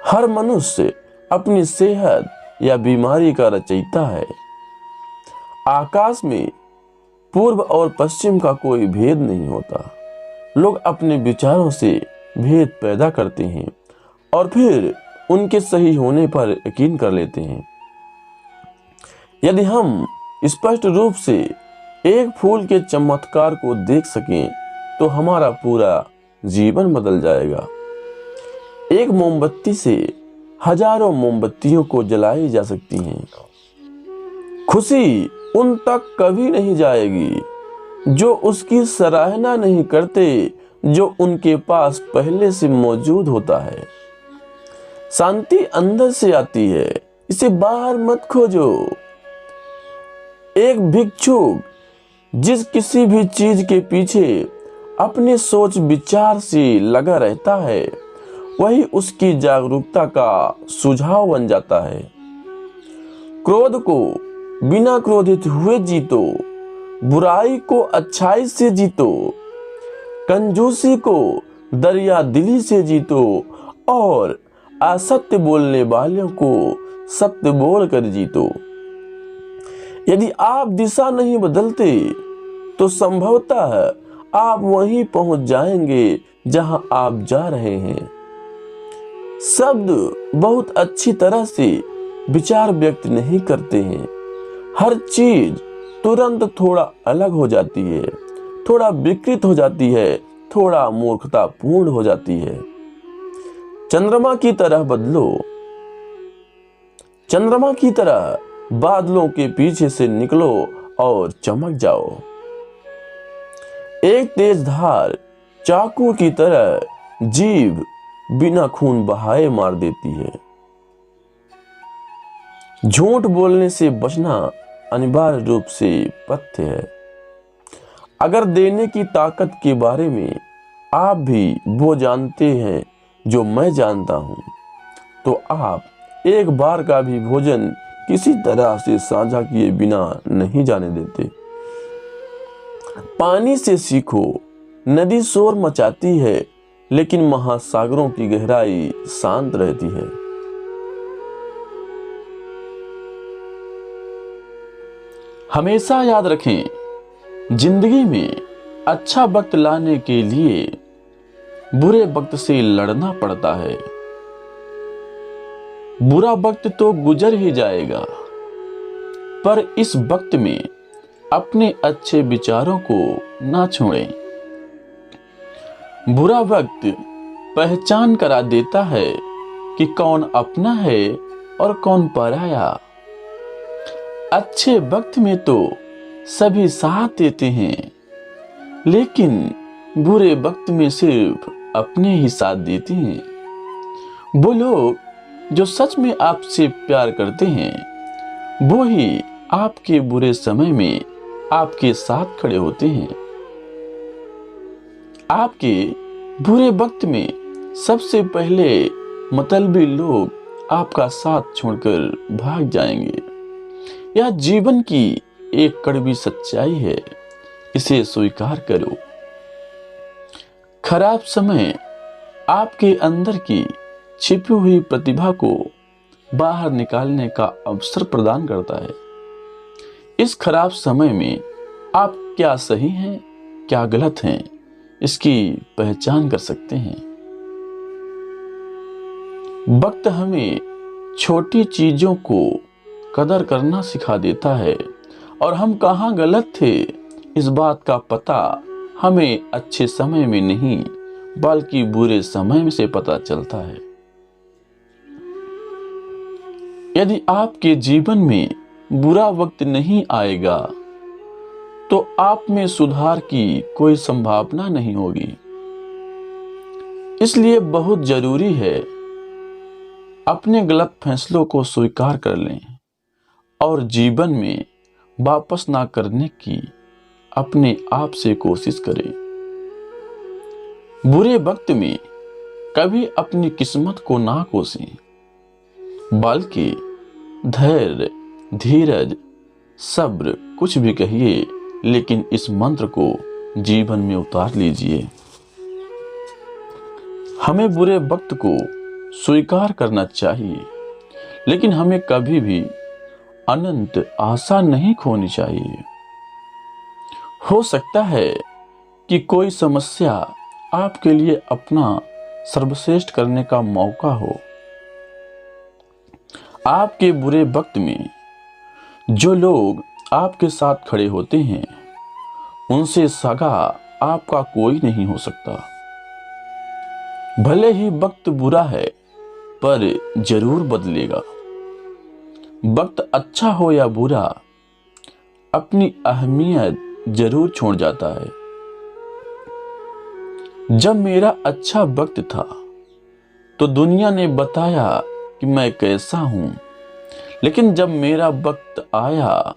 हर मनुष्य अपनी सेहत या बीमारी का रचयिता है। आकाश में पूर्व और पश्चिम का कोई भेद नहीं होता। लोग अपने विचारों से भेद पैदा करते हैं और फिर उनके सही होने पर यकीन कर लेते हैं। यदि हम स्पष्ट रूप से एक फूल के चमत्कार को देख सकें तो हमारा पूरा जीवन बदल जाएगा। एक मोमबत्ती से हजारों मोमबत्तियों को जलाई जा सकती हैं। खुशी उन तक कभी नहीं जाएगी जो उसकी सराहना नहीं करते, जो उनके पास पहले से मौजूद होता है। शांति अंदर से आती है, इसे बाहर मत खोजो। एक भिक्षुक जिस किसी भी चीज के पीछे अपने सोच विचार से लगा रहता है, वही उसकी जागरूकता का सुझाव बन जाता है। क्रोध को बिना क्रोधित हुए जीतो, बुराई को अच्छाई से जीतो, कंजूसी को दरिया दिली से जीतो और असत्य बोलने वालों को सत्य बोलकर जीतो। यदि आप दिशा नहीं बदलते तो संभवतः आप वहीं पहुंच जाएंगे जहां आप जा रहे हैं। शब्द बहुत अच्छी तरह से विचार व्यक्त नहीं करते हैं। हर चीज तुरंत थोड़ा अलग हो जाती है, थोड़ा विकृत हो जाती है, थोड़ा मूर्खतापूर्ण हो जाती है। चंद्रमा की तरह बदलो, चंद्रमा की तरह बादलों के पीछे से निकलो और चमक जाओ। एक तेज धार चाकू की तरह जीभ बिना खून बहाए मार देती है। झूठ बोलने से बचना अनिवार्य रूप से पथ्य है। अगर देने की ताकत के बारे में आप भी वो जानते हैं जो मैं जानता हूं, तो आप एक बार का भी भोजन किसी तरह से साझा किए बिना नहीं जाने देते। पानी से सीखो, नदी शोर मचाती है लेकिन महासागरों की गहराई शांत रहती है। हमेशा याद रखें, जिंदगी में अच्छा वक्त लाने के लिए बुरे वक्त से लड़ना पड़ता है। बुरा वक्त तो गुजर ही जाएगा, पर इस वक्त में अपने अच्छे विचारों को ना छोड़ें। बुरा वक्त पहचान करा देता है कि कौन अपना है और कौन पराया। अच्छे वक्त में तो सभी साथ देते हैं, लेकिन बुरे वक्त में सिर्फ अपने ही साथ देते हैं। वो लोग जो सच में आपसे प्यार करते हैं, वो ही आपके बुरे समय में आपके साथ खड़े होते हैं। आपके बुरे वक्त में सबसे पहले मतलबी लोग आपका साथ छोड़कर भाग जाएंगे। यह जीवन की एक कड़वी सच्चाई है, इसे स्वीकार करो। खराब समय आपके अंदर की छिपी हुई प्रतिभा को बाहर निकालने का अवसर प्रदान करता है। इस खराब समय में आप क्या सही हैं, क्या गलत हैं, इसकी पहचान कर सकते हैं। वक्त हमें छोटी चीजों को कदर करना सिखा देता है और हम कहाँ गलत थे इस बात का पता हमें अच्छे समय में नहीं बल्कि बुरे समय से पता चलता है। यदि आपके जीवन में बुरा वक्त नहीं आएगा तो आप में सुधार की कोई संभावना नहीं होगी। इसलिए बहुत जरूरी है अपने गलत फैसलों को स्वीकार कर लें और जीवन में वापस ना करने की अपने आप से कोशिश करें। बुरे वक्त में कभी अपनी किस्मत को ना कोसें, बल्कि धैर्य, धीरज, सब्र कुछ भी कहिए, लेकिन इस मंत्र को जीवन में उतार लीजिए। हमें बुरे वक्त को स्वीकार करना चाहिए, लेकिन हमें कभी भी अनंत आशा नहीं खोनी चाहिए। हो सकता है कि कोई समस्या आपके लिए अपना सर्वश्रेष्ठ करने का मौका हो। आपके बुरे वक्त में जो लोग आपके साथ खड़े होते हैं, उनसे सगा आपका कोई नहीं हो सकता। भले ही वक्त बुरा है, पर जरूर बदलेगा। वक्त अच्छा हो या बुरा, अपनी अहमियत जरूर छोड़ जाता है। जब मेरा अच्छा वक्त था तो दुनिया ने बताया कि मैं कैसा हूं, लेकिन जब मेरा वक्त आया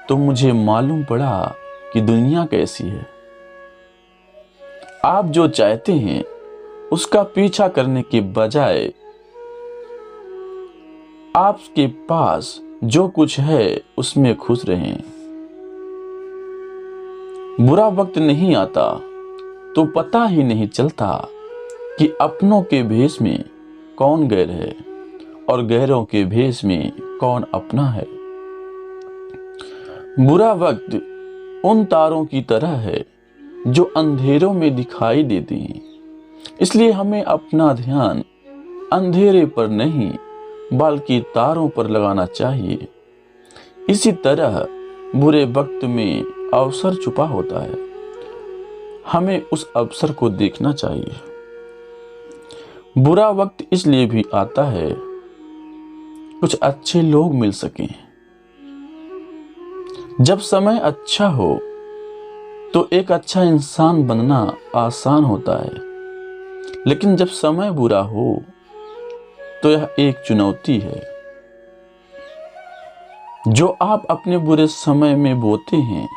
तो मुझे मालूम पड़ा कि दुनिया कैसी है। आप जो चाहते हैं उसका पीछा करने के बजाय आपके पास जो कुछ है उसमें खुश रहें। बुरा वक्त नहीं आता तो पता ही नहीं चलता कि अपनों के भेष में कौन गैर है और गैरों के भेष में कौन अपना है। बुरा वक्त उन तारों की तरह है जो अंधेरों में दिखाई देती हैं, इसलिए हमें अपना ध्यान अंधेरे पर नहीं बल्कि तारों पर लगाना चाहिए। इसी तरह बुरे वक्त में अवसर छुपा होता है, हमें उस अवसर को देखना चाहिए। बुरा वक्त इसलिए भी आता है कुछ अच्छे लोग मिल सकें। जब समय अच्छा हो तो एक अच्छा इंसान बनना आसान होता है, लेकिन जब समय बुरा हो तो यह एक चुनौती है। जो आप अपने बुरे समय में बोते हैं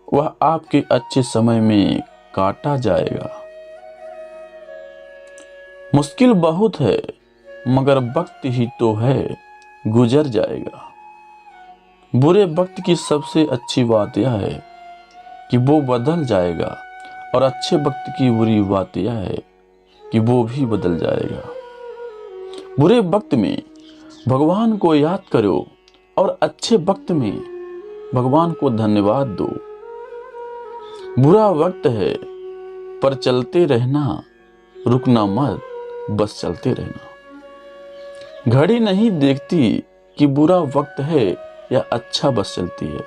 वह आपके अच्छे समय में काटा जाएगा। मुश्किल बहुत है मगर वक्त ही तो है, गुजर जाएगा। बुरे वक्त की सबसे अच्छी बात यह है कि वो बदल जाएगा, और अच्छे वक्त की बुरी बात यह है कि वो भी बदल जाएगा। बुरे वक्त में भगवान को याद करो और अच्छे वक्त में भगवान को धन्यवाद दो। बुरा वक्त है पर चलते रहना, रुकना मत, बस चलते रहना। घड़ी नहीं देखती कि बुरा वक्त है या अच्छा, बस चलती है।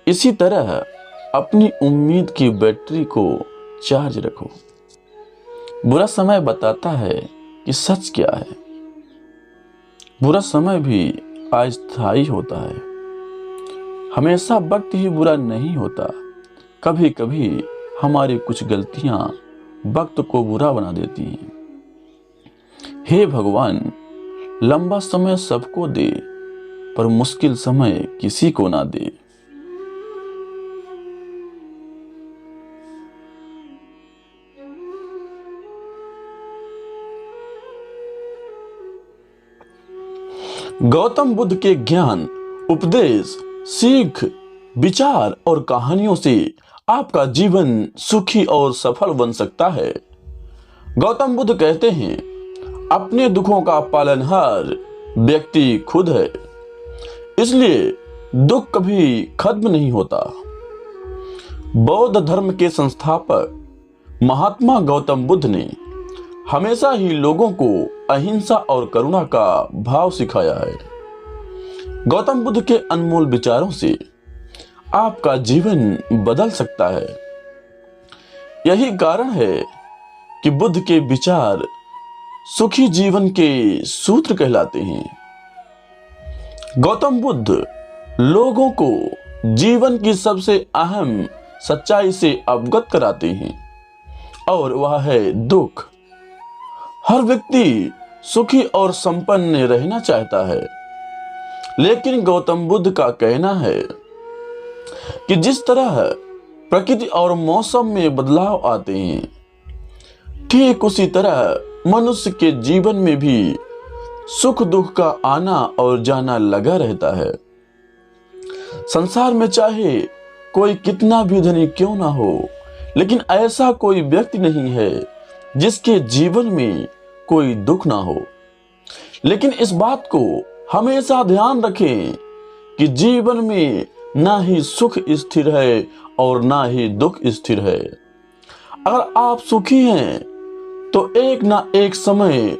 इसी तरह अपनी उम्मीद की बैटरी को चार्ज रखो। बुरा समय बताता है कि सच क्या है। बुरा समय भी अस्थायी होता है। हमेशा वक्त ही बुरा नहीं होता। कभी कभी हमारी कुछ गलतियां वक्त को बुरा बना देती हैं। हे भगवान, लंबा समय सबको दे पर मुश्किल समय किसी को ना दे। गौतम बुद्ध के ज्ञान, उपदेश, सीख, विचार और कहानियों से आपका जीवन सुखी और सफल बन सकता है। गौतम बुद्ध कहते हैं, अपने दुखों का पालनहार व्यक्ति खुद है, इसलिए दुख कभी खत्म नहीं होता। बौद्ध धर्म के संस्थापक महात्मा गौतम बुद्ध ने हमेशा ही लोगों को अहिंसा और करुणा का भाव सिखाया है। गौतम बुद्ध के अनमोल विचारों से आपका जीवन बदल सकता है। यही कारण है कि बुद्ध के विचार सुखी जीवन के सूत्र कहलाते हैं। गौतम बुद्ध लोगों को जीवन की सबसे अहम सच्चाई से अवगत कराते हैं, और वह है दुख। हर व्यक्ति सुखी और संपन्न रहना चाहता है, लेकिन गौतम बुद्ध का कहना है कि जिस तरह प्रकृति और मौसम में बदलाव आते हैं, ठीक उसी तरह मनुष्य के जीवन में भी सुख दुख का आना और जाना लगा रहता है। संसार में चाहे कोई कितना भी धनी क्यों ना हो, लेकिन ऐसा कोई व्यक्ति नहीं है जिसके जीवन में कोई दुख ना हो। लेकिन इस बात को हमेशा ध्यान रखें कि जीवन में ना ही सुख स्थिर है और ना ही दुख स्थिर है। अगर आप सुखी हैं तो एक ना एक समय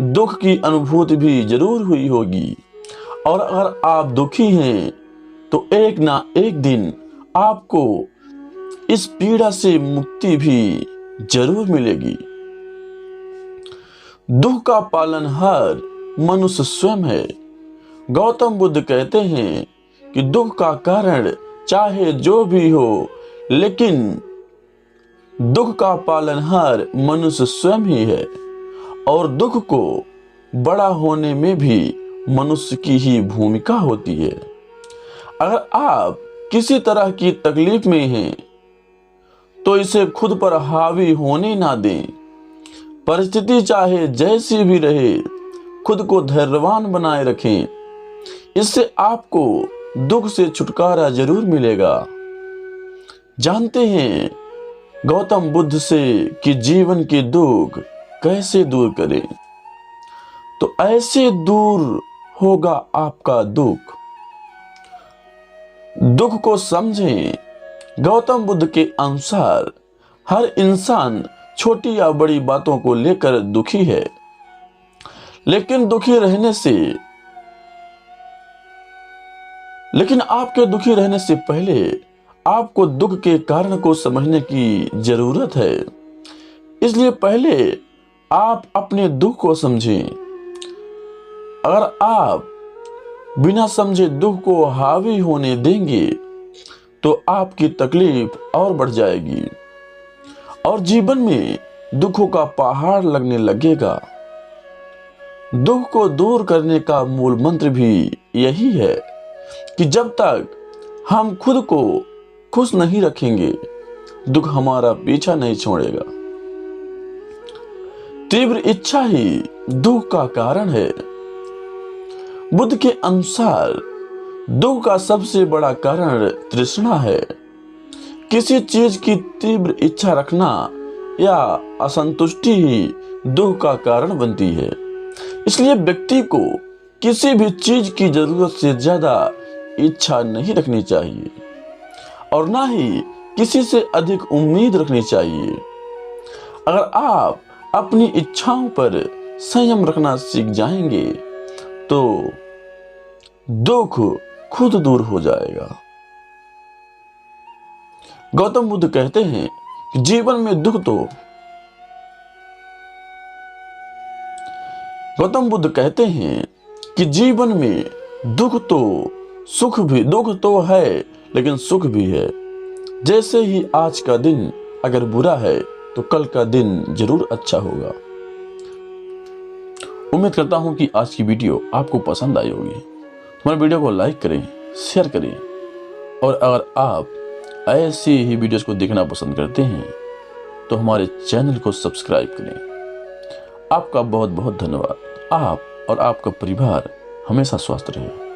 दुख की अनुभूति भी जरूर हुई होगी, और अगर आप दुखी हैं तो एक ना एक दिन आपको इस पीड़ा से मुक्ति भी जरूर मिलेगी। दुख का पालनहार मनुष्य स्वयं है। गौतम बुद्ध कहते हैं कि दुख का कारण चाहे जो भी हो, लेकिन दुख का पालनहार मनुष्य स्वयं ही है, और दुख को बड़ा होने में भी मनुष्य की ही भूमिका होती है। अगर आप किसी तरह की तकलीफ में हैं तो इसे खुद पर हावी होने ना दें। परिस्थिति चाहे जैसी भी रहे, खुद को धैर्यवान बनाए रखें। इससे आपको दुख से छुटकारा जरूर मिलेगा। जानते हैं गौतम बुद्ध से कि जीवन के दुख कैसे दूर करें, तो ऐसे दूर होगा आपका दुख। दुख को समझें। गौतम बुद्ध के अनुसार हर इंसान छोटी या बड़ी बातों को लेकर दुखी है, लेकिन आपके दुखी रहने से पहले आपको दुख के कारण को समझने की जरूरत है। इसलिए पहले आप अपने दुख को समझें। अगर आप बिना समझे दुख को हावी होने देंगे तो आपकी तकलीफ और बढ़ जाएगी और जीवन में दुखों का पहाड़ लगने लगेगा। दुख को दूर करने का मूल मंत्र भी यही है कि जब तक हम खुद को खुश नहीं रखेंगे, दुख हमारा पीछा नहीं छोड़ेगा। तीव्र इच्छा ही दुख का कारण है। बुद्ध के अनुसार दुख का सबसे बड़ा कारण तृष्णा है। किसी चीज की तीव्र इच्छा रखना या असंतुष्टि ही दुख का कारण बनती है। इसलिए व्यक्ति को किसी भी चीज की जरूरत से ज्यादा इच्छा नहीं रखनी चाहिए और ना ही किसी से अधिक उम्मीद रखनी चाहिए। अगर आप अपनी इच्छाओं पर संयम रखना सीख जाएंगे तो दुख खुद दूर हो जाएगा। गौतम बुद्ध कहते हैं कि जीवन में दुख तो है, लेकिन सुख भी है। जैसे ही आज का दिन अगर बुरा है तो कल का दिन जरूर अच्छा होगा। उम्मीद करता हूं कि आज की वीडियो आपको पसंद आई होगी। हमारे वीडियो को लाइक करें, शेयर करें, और अगर आप ऐसी ही वीडियोस को देखना पसंद करते हैं तो हमारे चैनल को सब्सक्राइब करें। आपका बहुत बहुत धन्यवाद। आप और आपका परिवार हमेशा स्वस्थ रहे।